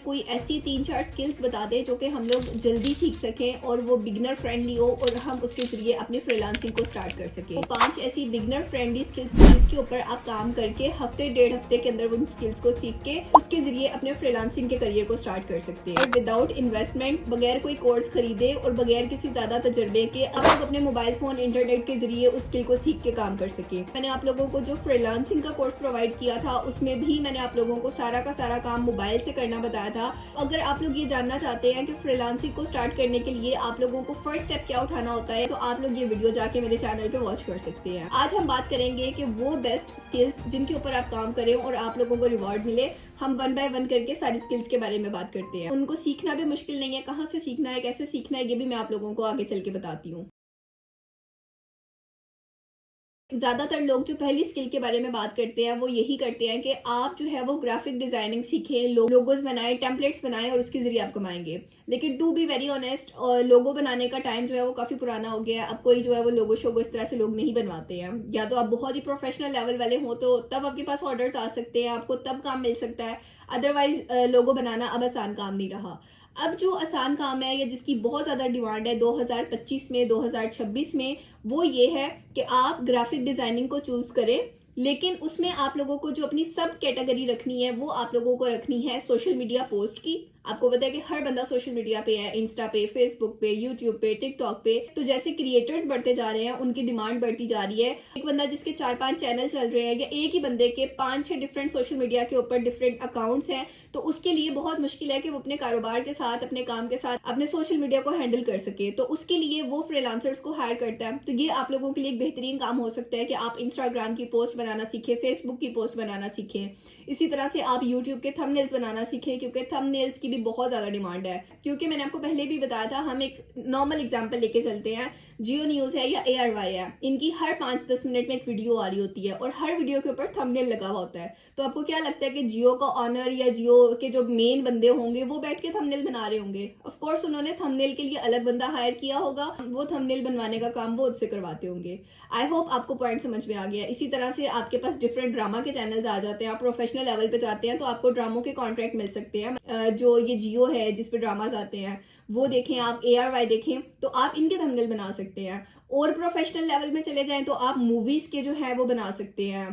कोई ऐसी 3-4 स्किल्स बता दें जो कि हम लोग जल्दी सीख सकें और वो बिगनर फ्रेंडली हो और हम उसके ज़रिए अपनी फ्रीलांसिंग को स्टार्ट कर सकें। 5 ऐसी बिगनर फ्रेंडली स्किल्स जिसके ऊपर आप काम करके हफ्ते 1.5 हफ्ते के अंदर उन स्किल्स को सीख के उसके ज़रिए अपने फ्रीलांसिंग के करियर को स्टार्ट कर सकते हैं विदाउट इन्वेस्टमेंट, बगैर कोई कोर्स खरीदे और बगैर किसी ज़्यादा तजर्बे के आप लोग अपने मोबाइल फ़ोन इंटरनेट के ज़रिए उस स्किल को सीख के काम कर सके। मैंने आप लोगों को जो फ्रीलांसिंग का कोर्स प्रोवाइड किया था उसमें भी मैंने आप लोगों को सारा का सारा काम मोबाइल से करना बताया था। अगर आप लोग ये जानना चाहते हैं कि फ्रीलांसिंग को स्टार्ट करने के लिए आप लोगों को फर्स्ट स्टेप क्या उठाना होता है तो आप लोग ये वीडियो जाके मेरे चैनल पे वॉच कर सकते हैं। आज हम बात करेंगे कि वो बेस्ट स्किल्स जिनके ऊपर आप काम करें और आप लोगों को रिवॉर्ड मिले। हम 1 बाय 1 करके सारी स्किल्स के बारे में बात करते हैं। उनको सीखना भी मुश्किल नहीं है, कहाँ से सीखना है, कैसे सीखना है, ये भी मैं आप लोगों को आगे चल के बताती हूँ। ज़्यादातर लोग जो पहली स्किल के बारे में बात करते हैं वो यही करते हैं कि आप जो है वो ग्राफिक डिज़ाइनिंग सीखें, लोगोज बनाएं, टेम्पलेट्स बनाएं और उसके ज़रिए आप कमाएंगे। लेकिन टू बी वेरी ऑनेस्ट, लोगो बनाने का टाइम जो है वो काफ़ी पुराना हो गया है। अब कोई जो है वो लोगो शोगो इस तरह से लोग नहीं बनवाते हैं। या तो आप बहुत ही प्रोफेशनल लेवल वाले हो तो तब आपके पास ऑर्डर्स आ सकते हैं, आपको तब काम मिल सकता है। अदरवाइज लोगो बनाना अब आसान काम नहीं रहा। अब जो आसान काम है या जिसकी बहुत ज़्यादा डिमांड है 2025 में, 2026 में, वो ये है कि आप ग्राफिक डिज़ाइनिंग को चूज़ करें, लेकिन उसमें आप लोगों को जो अपनी सब कैटेगरी रखनी है वो आप लोगों को रखनी है सोशल मीडिया पोस्ट की। आपको पता है कि हर बंदा सोशल मीडिया पे है, इंस्टा पे, फेसबुक पे, यूट्यूब पे, टिकटॉक पे। तो जैसे क्रिएटर्स बढ़ते जा रहे हैं उनकी डिमांड बढ़ती जा रही है। एक बंदा जिसके 4-5 चैनल चल रहे हैं या एक ही बंदे के 5-6 डिफरेंट सोशल मीडिया के ऊपर डिफरेंट अकाउंट्स हैं, तो उसके लिए बहुत मुश्किल है कि वो अपने कारोबार के साथ, अपने काम के साथ अपने सोशल मीडिया को हैंडल कर सके। तो उसके लिए वो फ्रीलांसर्स को हायर करता है। तो ये आप लोगों के लिए एक बेहतरीन काम हो सकता है कि आप इंस्टाग्राम की पोस्ट बनाना सीखें, फेसबुक की पोस्ट बनाना सीखें। इसी तरह से आप यूट्यूब के थंबनेल्स बनाना सीखें, क्योंकि थंबनेल्स की भी बहुत ज़्यादा डिमांड है। क्योंकि मैंने आपको पहले भी बताया था, हम एक नॉर्मल एग्जांपल लेके चलते हैं। जियो न्यूज़ है या ARY है, इनकी हर 5-10 मिनट में एक वीडियो आ रही होती है और हर वीडियो के ऊपर थंबनेल लगा हुआ होता है। तो आपको क्या लगता है कि जियो का ऑनर या जियो के जो मेन बंदे होंगे वो बैठ के थंबनेल बना रहे होंगे? ऑफ कोर्स उन्होंने थंबनेल के लिए अलग बंदा हायर किया होगा, वो थंबनेल बनवाने का काम वो उससे करवाते होंगे। आई होप आपको पॉइंट समझ में आ गया। इसी तरह से आपके पास डिफरेंट ड्रामा के चैनल्स आ जाते हैं, आप प्रोफेशनल लेवल पे जाते हैं तो आपको ड्रामों के कॉन्ट्रैक्ट मिल सकते हैं। जो ये जियो है जिस पे ड्रामाज आते हैं वो देखें, आप ARY देखें तो आप इनके थंबनेल बना सकते हैं। और प्रोफेशनल लेवल में चले जाएं तो आप मूवीज़ के जो है वो बना सकते हैं।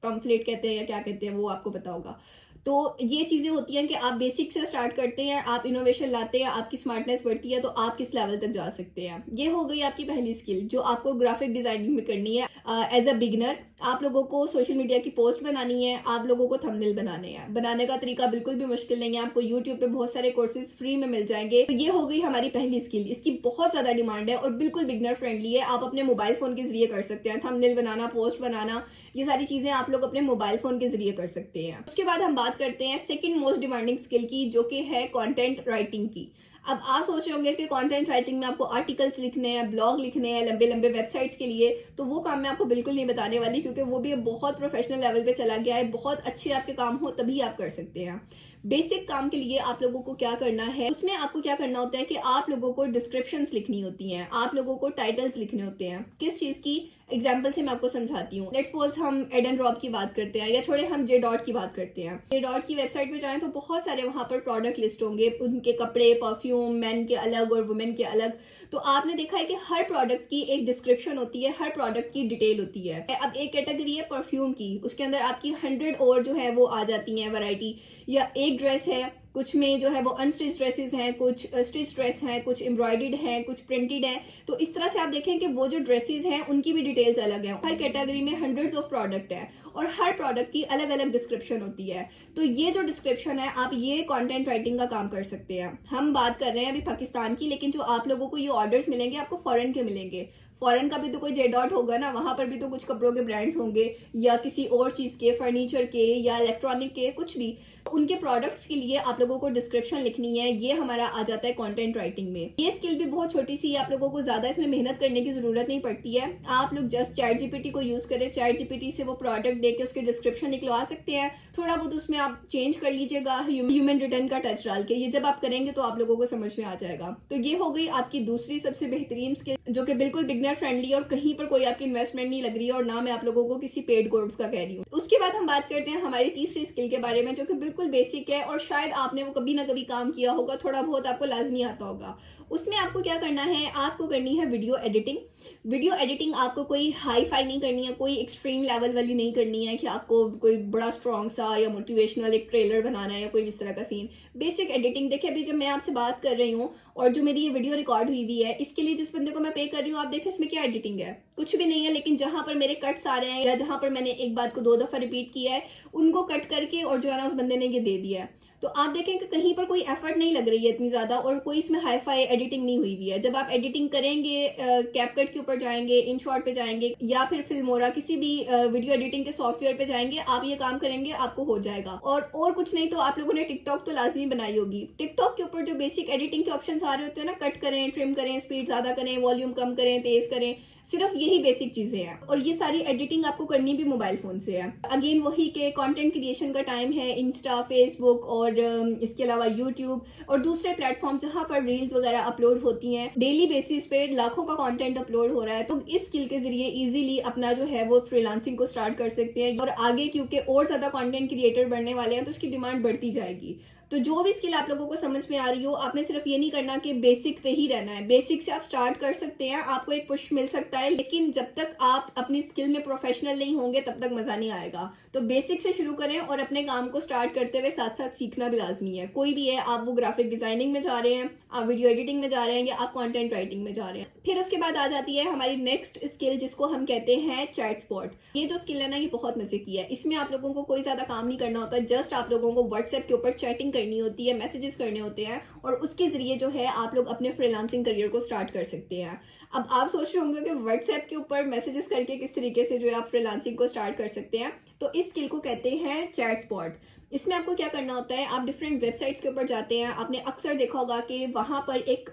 पम्फलेट कहते हैं या क्या कहते हैं वो आपको पता होगा। तो ये चीज़ें होती हैं कि आप बेसिक से स्टार्ट करते हैं, आप इनोवेशन लाते हैं, आपकी स्मार्टनेस बढ़ती है तो आप किस लेवल तक जा सकते हैं। ये हो गई आपकी पहली स्किल जो आपको ग्राफिक डिज़ाइनिंग में करनी है। एज अ बिगनर आप लोगों को सोशल मीडिया की पोस्ट बनानी है, आप लोगों को थंबनेल बनाने हैं। बनाने का तरीका बिल्कुल भी मुश्किल नहीं है, आपको यूट्यूब पे बहुत सारे कोर्सेज फ्री में मिल जाएंगे। तो ये हो गई हमारी पहली स्किल। इसकी बहुत ज़्यादा डिमांड है और बिल्कुल बिगनर फ्रेंडली है। आप अपने मोबाइल फ़ोन के जरिए कर सकते हैं। थंबनेल बनाना, पोस्ट बनाना, ये सारी चीज़ें आप लोग अपने मोबाइल फ़ोन के जरिए कर सकते हैं। उसके बाद हम बात करते हैं सेकेंड मोस्ट डिमांडिंग स्किल की, जो कि है कॉन्टेंट राइटिंग की। अब आप सोच रहे होंगे कि कंटेंट राइटिंग में आपको आर्टिकल्स लिखने हैं, ब्लॉग लिखने हैं लंबे लंबे वेबसाइट्स के लिए, तो वो काम मैं आपको बिल्कुल नहीं बताने वाली, क्योंकि वो भी बहुत प्रोफेशनल लेवल पे चला गया है। बहुत अच्छे आपके काम हो तभी आप कर सकते हैं। बेसिक काम के लिए आप लोगों को क्या करना है, उसमें आपको क्या करना होता है कि आप लोगों को डिस्क्रिप्शंस लिखनी होती हैं, आप लोगों को टाइटल्स लिखने होते हैं। किस चीज़ की? एग्जाम्पल से मैं आपको समझाती हूँ। लेट्स सपोज हम एड एंड ड्रॉप की बात करते हैं, या छोड़े हम JDOT की बात करते हैं। JDOT की वेबसाइट पे जाएं तो बहुत सारे वहाँ पर प्रोडक्ट लिस्ट होंगे, उनके कपड़े, परफ्यूम, मेन के अलग और वुमेन के अलग। तो आपने देखा है कि हर प्रोडक्ट की एक डिस्क्रिप्शन होती है, हर प्रोडक्ट की डिटेल होती है। अब एक कैटेगरी है परफ्यूम की, उसके अंदर आपकी 100 और जो है वो आ जाती हैं वैरायटी। या एक ड्रेस है, कुछ में जो है वो अनस्टिच ड्रेसेस हैं, कुछ स्टिच ड्रेस हैं, कुछ एम्ब्रॉयडर्ड है, कुछ प्रिंटेड है। तो इस तरह से आप देखें कि वो जो ड्रेसेस हैं उनकी भी डिटेल्स अलग हैं। हर कैटेगरी में हंड्रेड्स ऑफ प्रोडक्ट है और हर प्रोडक्ट की अलग अलग डिस्क्रिप्शन होती है। तो ये जो डिस्क्रिप्शन है, आप ये कंटेंट राइटिंग का काम कर सकते हैं। हम बात कर रहे हैं अभी पाकिस्तान की, लेकिन जो आप लोगों को ये ऑर्डर्स मिलेंगे आपको फॉरेन के मिलेंगे। फॉरेन का भी तो कोई JDOT होगा ना, वहाँ पर भी तो कुछ कपड़ों के ब्रांड्स होंगे या किसी और चीज़ के, फर्नीचर के या इलेक्ट्रॉनिक के, कुछ भी। उनके प्रोडक्ट्स के लिए आप लोगों को डिस्क्रिप्शन लिखनी है। ये हमारा आ जाता है कंटेंट राइटिंग में। ये स्किल भी बहुत छोटी सी है, आप लोगों को ज़्यादा इसमें मेहनत करने की ज़रूरत नहीं पड़ती है। आप लोग जस्ट ChatGPT को यूज़ करें, ChatGPT से वो प्रोडक्ट दे के उसके डिस्क्रिप्शन निकलवा सकते हैं। थोड़ा बहुत उसमें आप चेंज कर लीजिएगा, ह्यूमन रिटर्न का टच डाल के। ये जब आप करेंगे तो आप लोगों को समझ में आ जाएगा। तो ये हो गई आपकी दूसरी सबसे बेहतरीन स्किल, जो कि बिल्कुल बिगनर बिगिनर फ्रेंडली और कहीं पर कोई आपकी इन्वेस्टमेंट नहीं लग रही है और ना मैं आप लोगों को किसी पेड कोर्स का कह रही हूँ। उसके बाद हम बात करते हैं हमारी तीसरी स्किल के बारे में, जो कि बिल्कुल बेसिक है और शायद आपने वो कभी ना कभी काम किया होगा, थोड़ा बहुत आपको लाजमी आता होगा। उसमें आपको क्या करना है, आपको करनी है वीडियो एडिटिंग। वीडियो एडिटिंग आपको कोई हाई फाई नहीं करनी है, कोई एक्सट्रीम लेवल वाली नहीं करनी है कि आपको कोई बड़ा स्ट्रॉन्ग सा या मोटिवेशनल एक ट्रेलर बनाना है या कोई इस तरह का सीन। Basic editing. देखिए अभी जब मैं आपसे बात कर रही हूँ और जो मेरी ये वीडियो रिकॉर्ड हुई है, इसके लिए जिस बंदे को मैं पे कर रही हूँ, आप देखें इसमें क्या एडिटिंग है, कुछ भी नहीं है। लेकिन जहां पर मेरे कट्स आ रहे हैं या जहां पर मैंने एक बात को 2 दफा रिपीट किया है, उनको कट करके और जो है ना उस बंदे ने ये दे दिया है। तो आप देखें कि कहीं पर कोई एफर्ट नहीं लग रही है इतनी ज़्यादा और कोई इसमें हाई फाई एडिटिंग नहीं हुई है। जब आप एडिटिंग करेंगे, कैपकट के ऊपर जाएंगे, इनशॉट पे जाएंगे या फिर फिल्मोरा किसी भी वीडियो एडिटिंग के सॉफ्टवेयर पे जाएंगे, आप ये काम करेंगे, आपको हो जाएगा। और कुछ नहीं तो आप लोगों ने टिकटॉक तो लाजमी बनाई होगी। टिकटॉक के ऊपर जो बेसिक एडिटिंग के ऑप्शन आ रहे होते हैं ना, कट करें, ट्रिम करें, स्पीड ज़्यादा करें, वॉल्यूम कम करें, तेज करें, सिर्फ यही बेसिक चीजें हैं। और ये सारी एडिटिंग आपको करनी भी मोबाइल फोन से है। अगेन वही के कंटेंट क्रिएशन का टाइम है, इंस्टा, फेसबुक और इसके अलावा यूट्यूब और दूसरे प्लेटफॉर्म जहां पर रील्स वगैरह अपलोड होती हैं। डेली बेसिस पे लाखों का कंटेंट अपलोड हो रहा है। तो इस स्किल के जरिए इजीली अपना जो है वो फ्रीलांसिंग को स्टार्ट कर सकते हैं। और आगे क्योंकि और ज्यादा कंटेंट क्रिएटर बढ़ने वाले हैं तो इसकी डिमांड बढ़ती जाएगी। तो जो भी स्किल आप लोगों को समझ में आ रही हो, आपने सिर्फ ये नहीं करना कि बेसिक पे ही रहना है। बेसिक से आप स्टार्ट कर सकते हैं, आपको एक पुश मिल सकता है, लेकिन जब तक आप अपनी स्किल में प्रोफेशनल नहीं होंगे तब तक मजा नहीं आएगा। तो बेसिक से शुरू करें और अपने काम को स्टार्ट करते हुए साथ साथ सीखना भी लाजमी है। कोई भी है, आप वो ग्राफिक डिजाइनिंग में जा रहे हैं, आप वीडियो एडिटिंग में जा रहे हैं या आप कंटेंट राइटिंग में जा रहे हैं। फिर उसके बाद आ जाती है हमारी नेक्स्ट स्किल, जिसको हम कहते हैं चैट स्पॉट। ये जो स्किल है ना, ये बहुत मजे की है। इसमें आप लोगों को कोई ज्यादा काम नहीं करना होता, जस्ट आप लोगों को व्हाट्सएप के ऊपर चैटिंग करनी होती है, मैसेजेस करने होते हैं और उसके जरिए जो है आप लोग अपने फ्रीलांसिंग करियर को स्टार्ट कर सकते हैं। अब आप सोच रहे होंगे कि व्हाट्सएप के ऊपर मैसेजेस करके किस तरीके से जो है आप फ्रीलांसिंग को स्टार्ट कर सकते हैं। तो इस स्किल को कहते हैं चैट स्पॉट। इसमें आपको क्या करना होता है, आप डिफरेंट वेबसाइट्स के ऊपर जाते हैं, आपने अक्सर देखा होगा कि वहां पर एक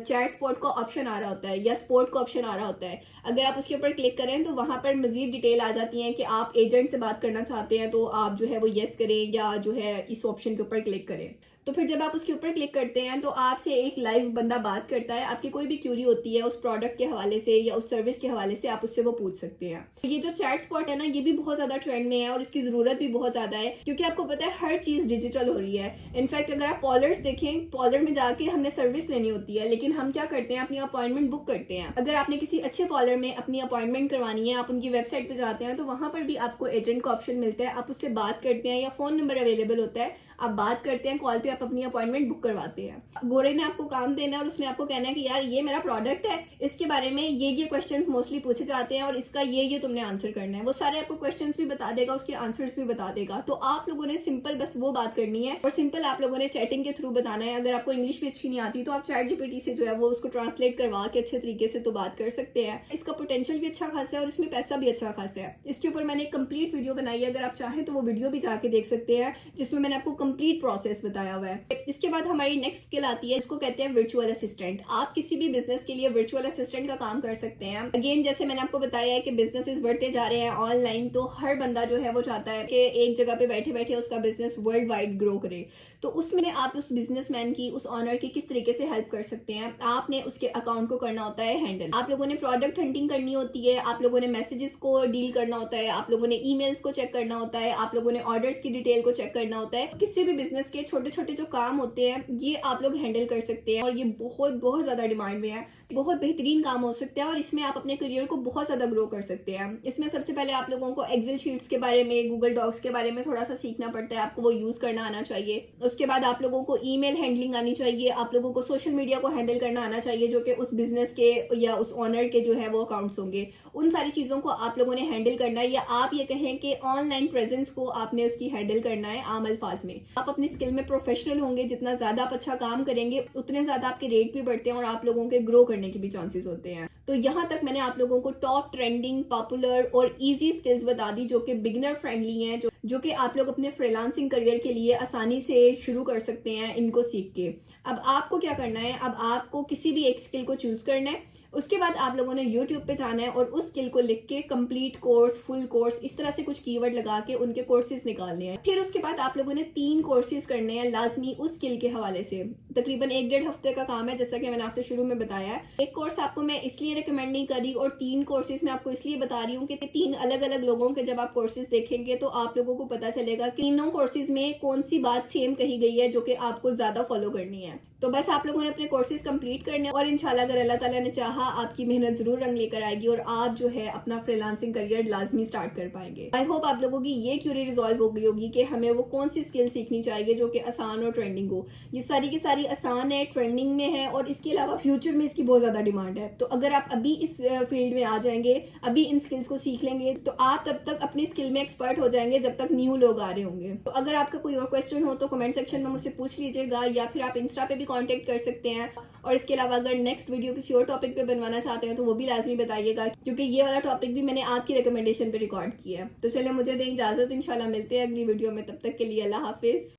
चैट स्पॉट का ऑप्शन आ रहा होता है या स्पॉट का ऑप्शन आ रहा होता है। अगर आप उसके ऊपर क्लिक करें तो वहां पर मजीद डिटेल आ जाती है कि आप एजेंट से बात करना चाहते हैं, तो आप जो है वो येस करें या जो है इस ऑप्शन के ऊपर क्लिक करें। तो फिर जब आप उसके ऊपर क्लिक करते हैं तो आपसे एक लाइव बंदा बात करता है। आपकी कोई भी क्यूरी होती है उस प्रोडक्ट के हवाले से या उस सर्विस के हवाले से, आप उससे वो पूछ सकते हैं। तो ये जो चैट स्पॉट है ना, ये भी बहुत ज्यादा ट्रेंड में है और इसकी जरूरत भी बहुत ज्यादा है, क्योंकि आपको पता है हर चीज डिजिटल हो रही है। इनफैक्ट अगर आप पॉलर्स देखें, पॉलर में जाके हमने सर्विस लेनी होती है, लेकिन हम क्या करते हैं, अपनी अपॉइंटमेंट बुक करते हैं। अगर आपने किसी अच्छे पॉलर में अपनी अपॉइंटमेंट करवानी है, आप उनकी वेबसाइट पे जाते हैं तो वहां पर भी आपको एजेंट का ऑप्शन मिलता है। आप उससे बात करते हैं या फोन नंबर अवेलेबल होता है, आप बात करते हैं, कॉल पे आप अपनी अपॉइंटमेंट बुक करवाते हैं। गोरे ने आपको काम देना है और उसने आपको कहना है कि यार ये मेरा प्रोडक्ट है, इसके बारे में ये क्वेश्चंस मोस्टली पूछे जाते हैं और इसका ये तुमने आंसर करना है। वो सारे आपको क्वेश्चंस भी बता देगा, उसके आंसर्स भी बता देगा। तो आप लोगों ने सिंपल बस वो बात करनी है और सिंपल आप लोगों ने चैटिंग के थ्रू बताना है। अगर आपको इंग्लिश भी अच्छी नहीं आती तो आप चैट जीपीटी से जो है वो उसको ट्रांसलेट करवा के अच्छे तरीके से तो बात कर सकते हैं। इसका पोटेंशियल भी अच्छा खासा है और इसमें पैसा भी अच्छा खासा है। इसके ऊपर मैंने एक कंप्लीट वीडियो बनाई है, अगर आप चाहें तो वो वीडियो भी जाके देख सकते हैं, जिसमें मैंने आपको कंप्लीट प्रोसेस बताया हुआ है। इसके बाद हमारी नेक्स्ट स्किल आती है, इसको कहते हैं वर्चुअल असिस्टेंट। आप किसी भी बिजनेस के लिए वर्चुअल असिस्टेंट का काम कर सकते हैं। अगेन जैसे मैंने आपको बताया है कि बिजनेसेस बढ़ते जा रहे हैं ऑनलाइन, तो हर बंदा जो है वो चाहता है कि एक जगह पे बैठे बैठे उसका बिजनेस वर्ल्ड वाइड ग्रो करे। तो उसमें आप उस बिजनेसमैन की, उस ऑनर की किस तरीके से हेल्प कर सकते हैं। आपने उसके अकाउंट को करना होता है हैंडल, आप लोगों ने प्रोडक्ट हंटिंग करनी होती है, आप लोगों ने मैसेजेस को डील करना होता है, आप लोगों ने ईमेल्स को चेक करना होता है, आप लोगों ने ऑर्डर्स की डिटेल को चेक करना होता है। किसी भी बिजनेस के छोटे छोटे जो काम होते हैं ये आप लोग हैंडल कर सकते हैं और ये बहुत बहुत ज्यादा डिमांड में है। बहुत बेहतरीन काम हो सकता है और इसमें आप अपने करियर को बहुत ज्यादा ग्रो कर सकते हैं। इसमें सबसे पहले आप लोगों को एक्सेल शीट्स के बारे में, गूगल डॉक्स के बारे में थोड़ा सा सीखना पड़ता है, आपको वो यूज करना आना चाहिए। उसके बाद आप लोगों को ईमेल हैंडलिंग आनी चाहिए, आप लोगों को सोशल मीडिया को हैंडल करना आना चाहिए, जो कि उस बिजनेस के या उस ऑनर के जो है वो अकाउंट्स होंगे। उन सारी चीजों को आप लोगों ने हैंडल करना है, या आप ये कहें कि ऑनलाइन प्रेजेंस को आपने उसकी हैंडल करना है आम अल्फाज में। आप अपनी स्किल में प्रोफेशनल होंगे, जितना ज्यादा आप अच्छा काम करेंगे उतने ज्यादा आपके रेट भी बढ़ते हैं और आप लोगों के ग्रो करने के भी चांसेस होते हैं। तो यहाँ तक मैंने आप लोगों को टॉप ट्रेंडिंग, पॉपुलर और इजी स्किल्स बता दी, जो कि बिगिनर फ्रेंडली हैं, जो कि आप लोग अपने फ्रीलांसिंग करियर के लिए आसानी से शुरू कर सकते हैं इनको सीख के। अब आपको क्या करना है, अब आपको किसी भी एक स्किल को चूज करना है, उसके बाद आप लोगों ने यूट्यूब पे जाना है और उस स्किल को लिख के कंप्लीट कोर्स, फुल कोर्स, इस तरह से कुछ कीवर्ड लगा के उनके कोर्सेज निकालने हैं। फिर उसके बाद आप लोगों ने 3 कोर्सेज करने हैं लाजमी उस स्किल के हवाले से। तकरीबन 1-1.5 हफ्ते का काम है, जैसा कि मैंने आपसे शुरू में बताया है। एक कोर्स आपको मैं इसलिए रिकमेंड नहीं करी और 3 कोर्सेज मैं आपको इसलिए बता रही हूँ कि 3 अलग अलग लोगों के जब आप कोर्सेज देखेंगे तो आप लोगों को पता चलेगा कि तीनों कोर्सेज में कौन सी बात सेम कही गई है जो कि आपको ज्यादा फॉलो करनी है। तो बस आप लोगों ने अपने कोर्सेज कंप्लीट करने और इंशाल्लाह अगर अल्लाह ताला ने चाहा आपकी मेहनत जरूर रंग लेकर आएगी और आप जो है अपना फ्रीलांसिंग करियर लाजमी स्टार्ट कर पाएंगे। आई होप आप लोगों की ये क्यूरी रिजॉल्व हो गई होगी कि हमें वो कौन सी स्किल सीखनी चाहिए जो कि आसान और ट्रेंडिंग हो। ये सारी की सारी आसान है, ट्रेंडिंग में है और इसके अलावा फ्यूचर में इसकी बहुत ज्यादा डिमांड है। तो अगर आप अभी इस फील्ड में आ जाएंगे, अभी इन स्किल्स को सीख लेंगे तो आप तब तक अपनी स्किल में एक्सपर्ट हो जाएंगे जब तक न्यू लोग आ रहे होंगे। तो अगर आपका कोई और क्वेश्चन हो तो कमेंट सेक्शन में मुझसे पूछ लीजिएगा या फिर आप इंस्टा पे भी कॉन्टेक्ट कर सकते हैं। और इसके अलावा अगर नेक्स्ट वीडियो किसी और टॉपिक पे बनवाना चाहते हैं तो वो भी लाजमी बताइएगा, क्योंकि ये वाला टॉपिक भी मैंने आपकी रिकमेंडेशन पे रिकॉर्ड किया है। तो चलिए मुझे दें इजाजत, इंशाल्लाह मिलते हैं अगली वीडियो में। तब तक के लिए अल्लाह हाफिज।